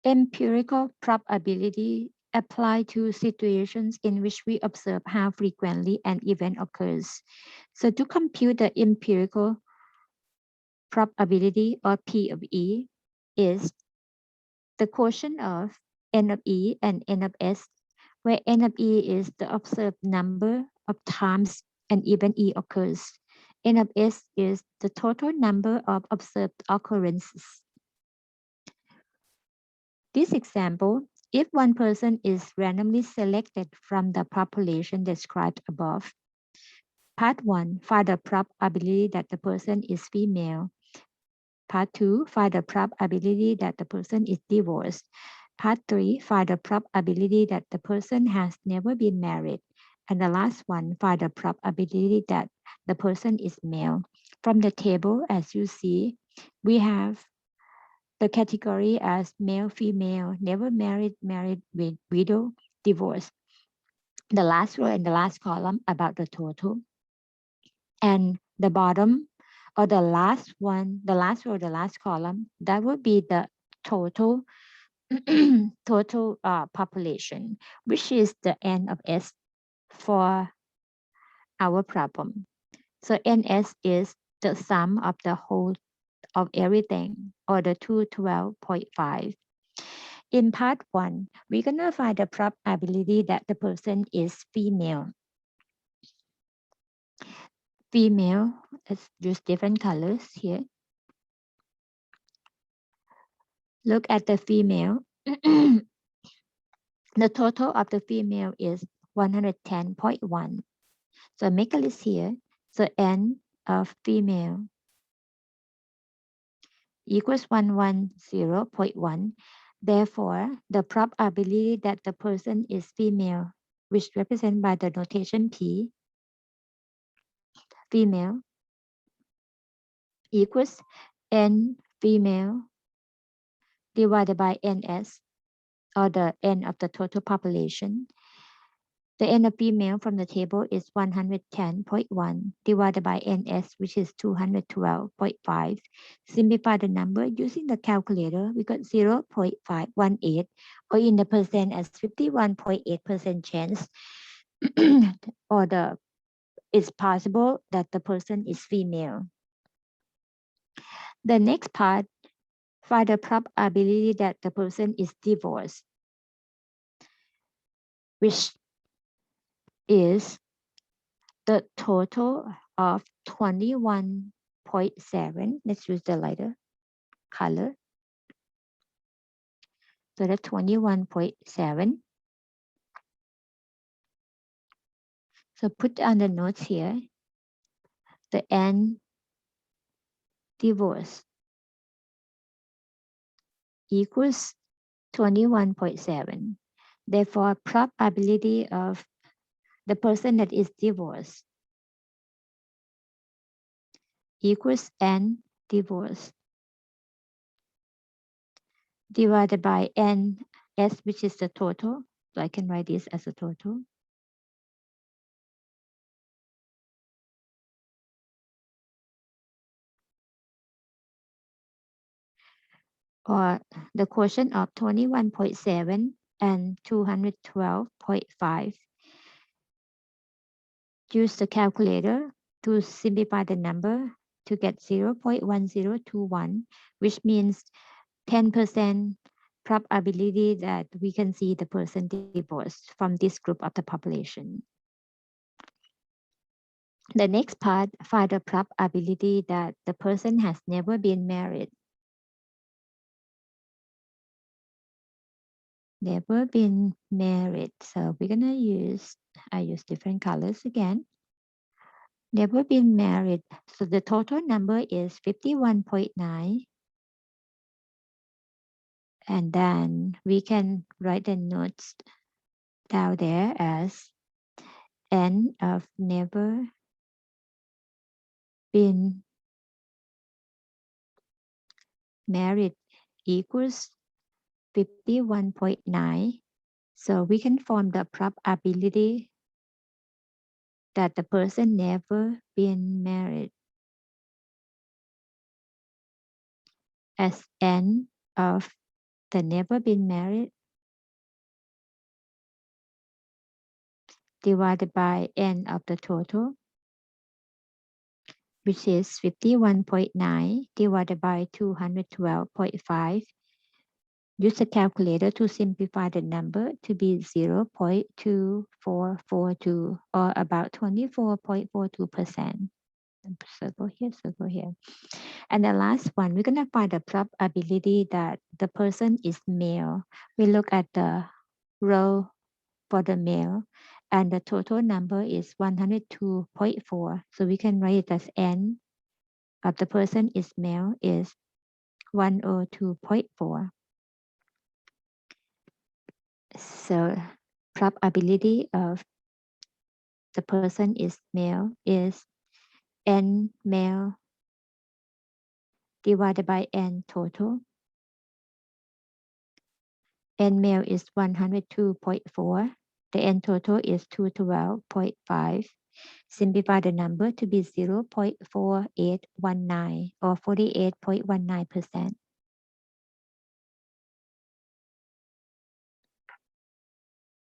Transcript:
Empirical probability apply to situations in which we observe how frequently an event occurs. So to compute the empirical probability or P of E is the quotient of N of E and N of S, where N of E is the observed number of times an event E occurs. N of S is the total number of observed occurrences. This example, if one person is randomly selected from the population described above, part 1, find the probability that the person is female. Part 2, find the probability that the person is divorced. Part 3, find the probability that the person has never been married. And the last one, find the probability that the person is male. From the table, as you see, we have the category as male, female, never married, married, widow, divorce. The last row and the last column about the total. And the bottom or the last one, the last row, the last column, that would be the total total population, which is the N of S for our problem. So NS is the sum of the whole of everything, or the 212.5. In part 1, we're going to find the probability that the person is female. Female, let's use different colors here. Look at the female. The total of the female is 110.1. So make a list here. So N of female equals 110.1. Therefore, the probability that the person is female, which represented by the notation P, female, equals N female divided by NS, or the N of the total population. The N of female from the table is 110.1 divided by NS, which is 212.5. Simplify the number using the calculator. We got 0.518, or in the percent as 51.8% chance, or it's possible that the person is female. The next part, find the probability that the person is divorced, which is the total of 21.7. Let's use the lighter color. So the 21.7. So put on the notes here, the N divorce equals 21.7. Therefore, probability of the person that is divorced equals N divorce divided by N S, which is the total. So I can write this as a total. Or the quotient of 21.7 and 212.5. Use the calculator to simplify the number to get 0.1021, which means 10% probability that we can see the person divorced from this group of the population. The next part, find the probability that the person has never been married. Never been married. So we're gonna I use different colors again. Never been married. So the total number is 51.9. And then we can write the notes down there as N of never been married equals 51.9. So we can form the probability that the person never been married as N of the never been married divided by n of the total, which is 51.9 divided by 212.5. Use a calculator to simplify the number to be 0.2442 or about 24.42%. Circle here, circle here. And the last one, we're going to find the probability that the person is male. We look at the row for the male, and the total number is 102.4. So we can write it as n of the person is male is 102.4. So probability of the person is male is n male divided by n total. N male is 102.4. The n total is 212.5. Simplify the number to be 0.4819 or 48.19%.